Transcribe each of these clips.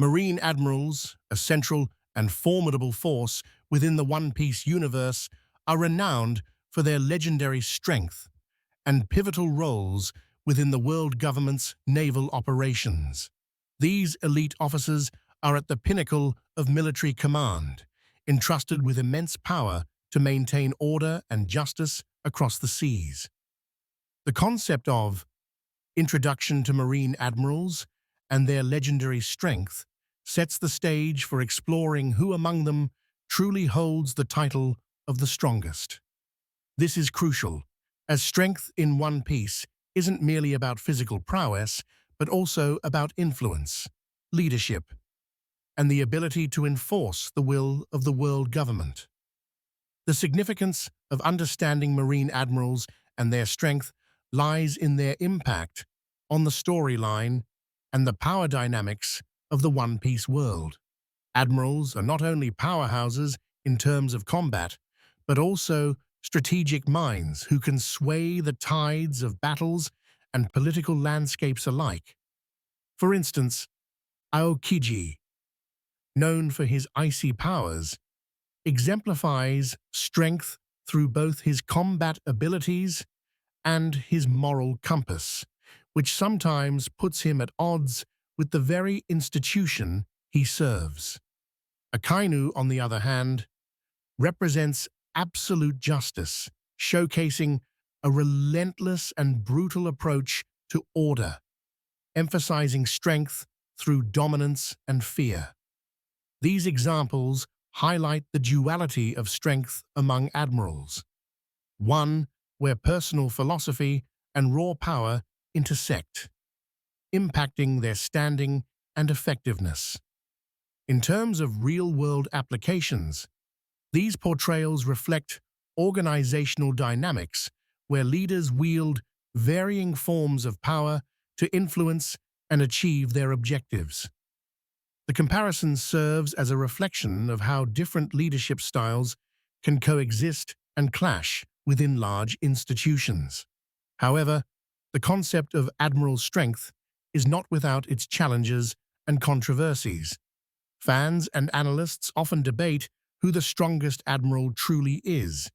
Marine admirals, a central and formidable force within the One Piece universe, are renowned for their legendary strength and pivotal roles within the world government's naval operations. These elite officers are at the pinnacle of military command, entrusted with immense power to maintain order and justice across the seas. The concept of introduction to marine admirals and their legendary strength sets the stage for exploring who among them truly holds the title of the strongest. This is crucial, as strength in One Piece isn't merely about physical prowess, but also about influence, leadership, and the ability to enforce the will of the world government. The significance of understanding marine admirals and their strength lies in their impact on the storyline and the power dynamics of the One Piece world. Admirals are not only powerhouses in terms of combat, but also strategic minds who can sway the tides of battles and political landscapes alike. For instance, Aokiji, known for his icy powers, exemplifies strength through both his combat abilities and his moral compass, which sometimes puts him at odds with the very institution he serves. Akainu, on the other hand, represents absolute justice, showcasing a relentless and brutal approach to order, emphasizing strength through dominance and fear. These examples highlight the duality of strength among admirals, one where personal philosophy and raw power intersect, impacting their standing and effectiveness. In terms of real-world applications, these portrayals reflect organizational dynamics where leaders wield varying forms of power to influence and achieve their objectives. The comparison serves as a reflection of how different leadership styles can coexist and clash within large institutions. However, the concept of admiral strength is not without its challenges and controversies. Fans and analysts often debate who the strongest admiral truly is,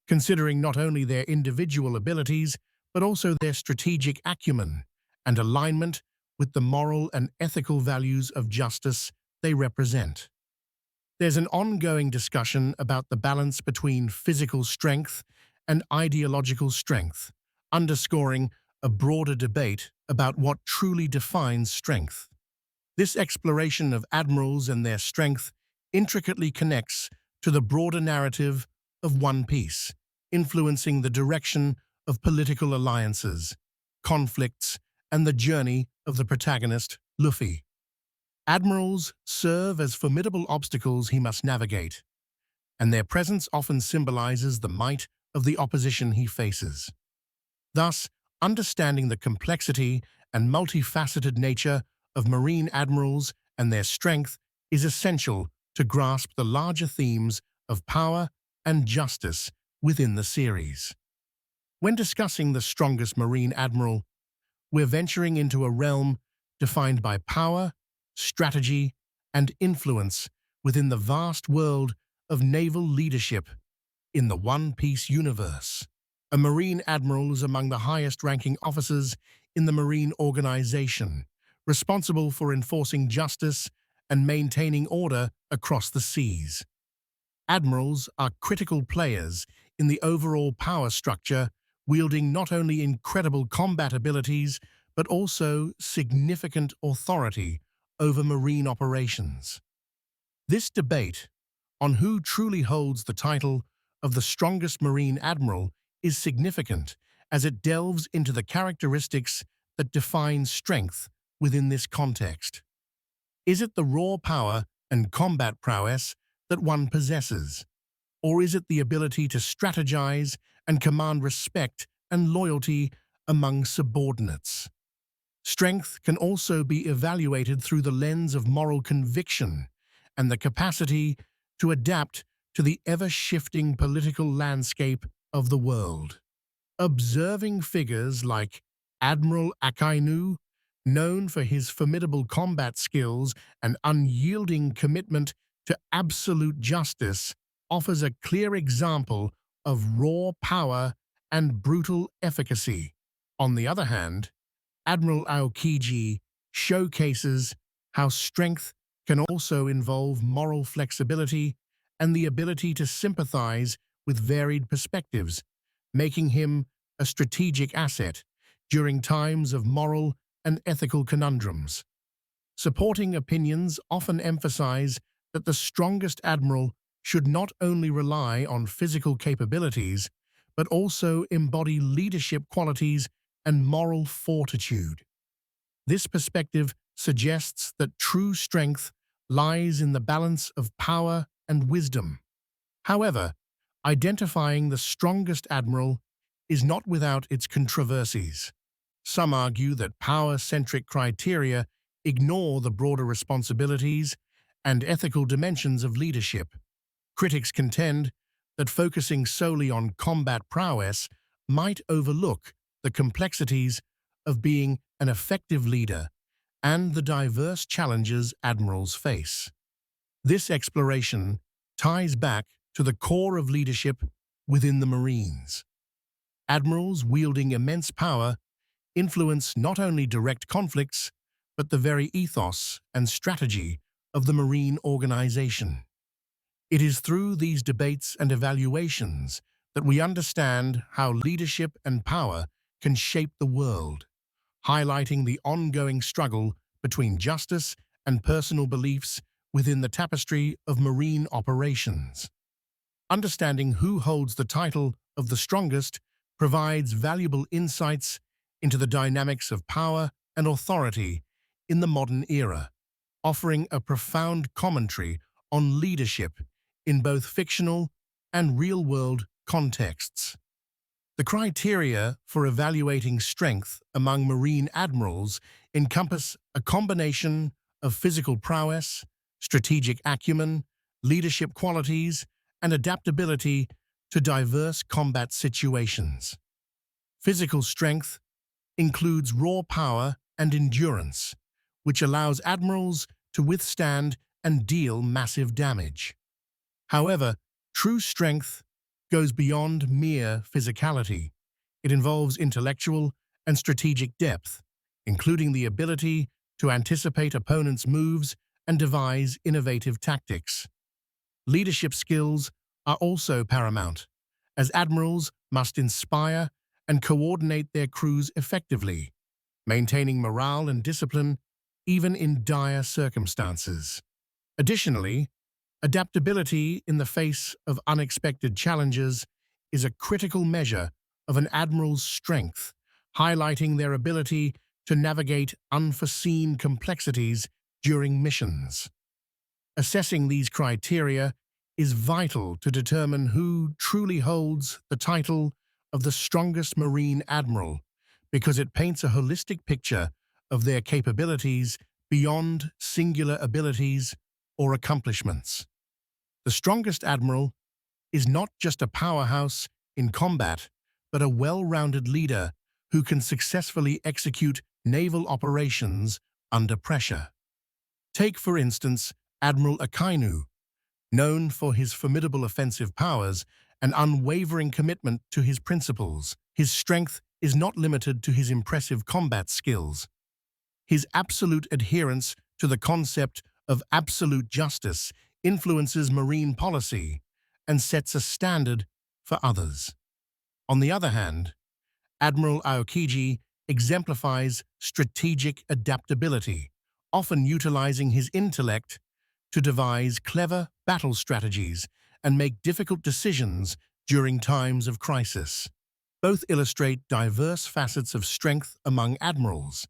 considering not only their individual abilities, but also their strategic acumen and alignment with the moral and ethical values of justice they represent. There's an ongoing discussion about the balance between physical strength and ideological strength, underscoring a broader debate about what truly defines strength. This exploration of admirals and their strength intricately connects to the broader narrative of One Piece, influencing the direction of political alliances, conflicts, and the journey of the protagonist, Luffy. Admirals serve as formidable obstacles he must navigate, and their presence often symbolizes the might of the opposition he faces. Thus, understanding the complexity and multifaceted nature of marine admirals and their strength is essential to grasp the larger themes of power and justice within the series. When discussing the strongest marine admiral, we're venturing into a realm defined by power, strategy, and influence within the vast world of naval leadership in the One Piece universe. A Marine Admiral is among the highest-ranking officers in the Marine organization, responsible for enforcing justice and maintaining order across the seas. Admirals are critical players in the overall power structure, wielding not only incredible combat abilities, but also significant authority over marine operations. This debate on who truly holds the title of the strongest Marine Admiral is significant as it delves into the characteristics that define strength within this context. Is it the raw power and combat prowess that one possesses? Or is it the ability to strategize and command respect and loyalty among subordinates? Strength can also be evaluated through the lens of moral conviction and the capacity to adapt to the ever-shifting political landscape of the world. Observing figures like Admiral Akainu known for his formidable combat skills and unyielding commitment to absolute justice, offers a clear example of raw power and brutal efficacy. On the other hand, Admiral Aokiji showcases how strength can also involve moral flexibility and the ability to sympathize with varied perspectives, making him a strategic asset during times of moral and ethical conundrums. Supporting opinions often emphasize that the strongest admiral should not only rely on physical capabilities, but also embody leadership qualities and moral fortitude. This perspective suggests that true strength lies in the balance of power and wisdom. However, identifying the strongest admiral is not without its controversies. Some argue that power-centric criteria ignore the broader responsibilities and ethical dimensions of leadership. Critics contend that focusing solely on combat prowess might overlook the complexities of being an effective leader and the diverse challenges admirals face. This exploration ties back to the core of leadership within the Marines. Admirals wielding immense power influence not only direct conflicts, but the very ethos and strategy of the Marine organization. It is through these debates and evaluations that we understand how leadership and power can shape the world, highlighting the ongoing struggle between justice and personal beliefs within the tapestry of marine operations. Understanding who holds the title of the strongest provides valuable insights into the dynamics of power and authority in the modern era, offering a profound commentary on leadership in both fictional and real-world contexts. The criteria for evaluating strength among Marine admirals encompass a combination of physical prowess, strategic acumen, leadership qualities, and adaptability to diverse combat situations. Physical strength includes raw power and endurance, which allows admirals to withstand and deal massive damage. However, true strength goes beyond mere physicality. It involves intellectual and strategic depth, including the ability to anticipate opponents' moves and devise innovative tactics. Leadership skills are also paramount, as admirals must inspire and coordinate their crews effectively, maintaining morale and discipline even in dire circumstances. Additionally, adaptability in the face of unexpected challenges is a critical measure of an admiral's strength, highlighting their ability to navigate unforeseen complexities during missions. Assessing these criteria is vital to determine who truly holds the title of the strongest Marine admiral, because it paints a holistic picture of their capabilities beyond singular abilities or accomplishments. The strongest admiral is not just a powerhouse in combat, but a well-rounded leader who can successfully execute naval operations under pressure. Take, for instance, Admiral Akainu, known for his formidable offensive powers and unwavering commitment to his principles. His strength is not limited to his impressive combat skills. His absolute adherence to the concept of absolute justice influences marine policy and sets a standard for others. On the other hand, Admiral Aokiji exemplifies strategic adaptability, often utilizing his intellect to devise clever battle strategies and make difficult decisions during times of crisis. Both illustrate diverse facets of strength among admirals,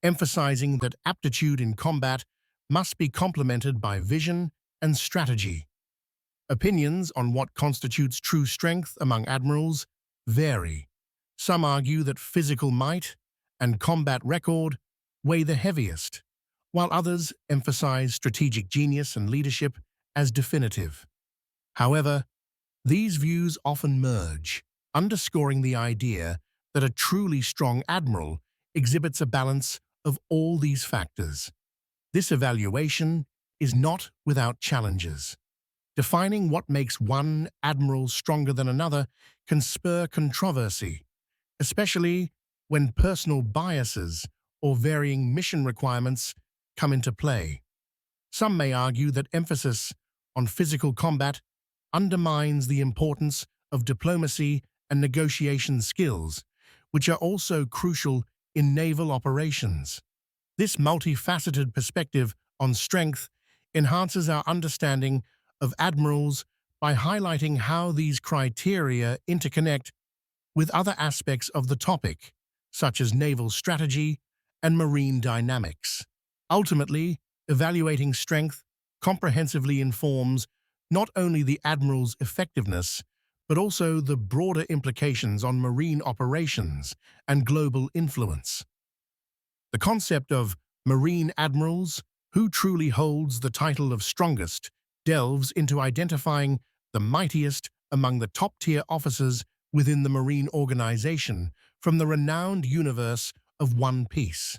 emphasizing that aptitude in combat must be complemented by vision and strategy. Opinions on what constitutes true strength among admirals vary. Some argue that physical might and combat record weigh the heaviest, while others emphasize strategic genius and leadership as definitive. However, these views often merge, underscoring the idea that a truly strong admiral exhibits a balance of all these factors. This evaluation is not without challenges. Defining what makes one admiral stronger than another can spur controversy, especially when personal biases or varying mission requirements come into play. Some may argue that emphasis on physical combat undermines the importance of diplomacy and negotiation skills, which are also crucial in naval operations. This multifaceted perspective on strength enhances our understanding of admirals by highlighting how these criteria interconnect with other aspects of the topic, such as naval strategy and marine dynamics. Ultimately, evaluating strength comprehensively informs not only the admiral's effectiveness, but also the broader implications on marine operations and global influence. The concept of marine admirals, who truly holds the title of strongest, delves into identifying the mightiest among the top-tier officers within the marine organization from the renowned universe of One Piece.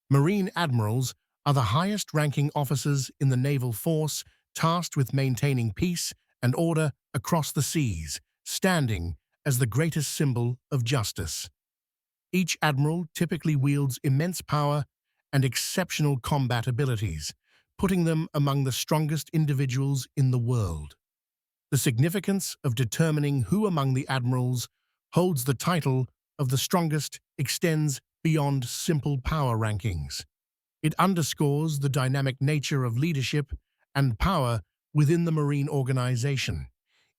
Marine admirals are the highest-ranking officers in the naval force tasked with maintaining peace and order across the seas, standing as the greatest symbol of justice. Each admiral typically wields immense power and exceptional combat abilities, putting them among the strongest individuals in the world. The significance of determining who among the admirals holds the title of the strongest extends beyond simple power rankings. It underscores the dynamic nature of leadership and power within the marine organization,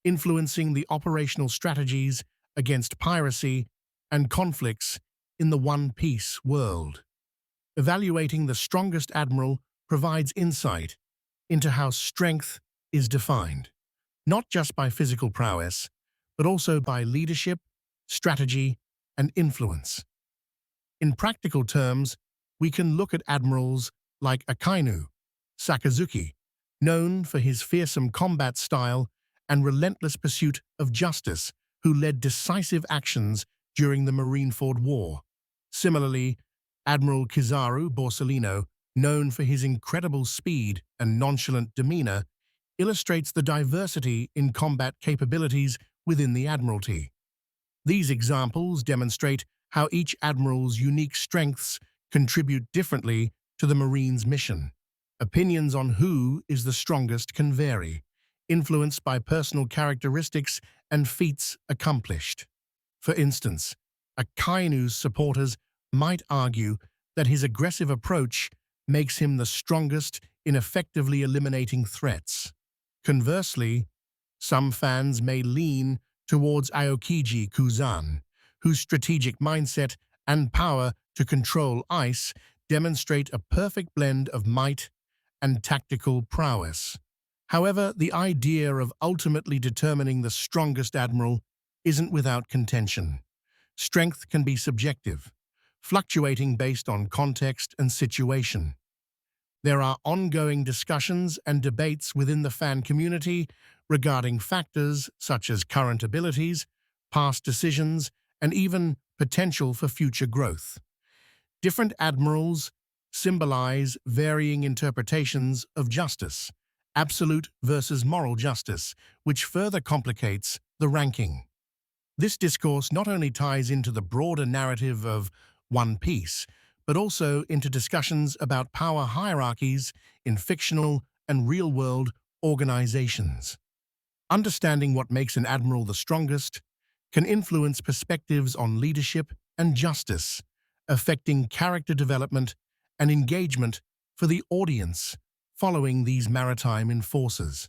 influencing the operational strategies against piracy and conflicts in the One Piece world. Evaluating the strongest admiral provides insight into how strength is defined, not just by physical prowess, but also by leadership, strategy, and influence. In practical terms, we can look at admirals like Akainu Sakazuki, known for his fearsome combat style and relentless pursuit of justice, who led decisive actions during the Marineford War. Similarly, Admiral Kizaru Borsellino, known for his incredible speed and nonchalant demeanor, illustrates the diversity in combat capabilities within the Admiralty. These examples demonstrate how each admiral's unique strengths contribute differently to the Marine's mission. Opinions on who is the strongest can vary, influenced by personal characteristics and feats accomplished. For instance, Akainu's supporters might argue that his aggressive approach makes him the strongest in effectively eliminating threats. Conversely, some fans may lean towards Aokiji Kuzan, whose strategic mindset and power to control ice demonstrate a perfect blend of might and tactical prowess. However, the idea of ultimately determining the strongest admiral isn't without contention. Strength can be subjective, fluctuating based on context and situation. There are ongoing discussions and debates within the fan community regarding factors such as current abilities, past decisions, and even potential for future growth. Different admirals symbolize varying interpretations of justice, absolute versus moral justice, which further complicates the ranking. This discourse not only ties into the broader narrative of One Piece, but also into discussions about power hierarchies in fictional and real-world organizations. Understanding what makes an admiral the strongest can influence perspectives on leadership and justice, affecting character development and engagement for the audience following these maritime enforcers.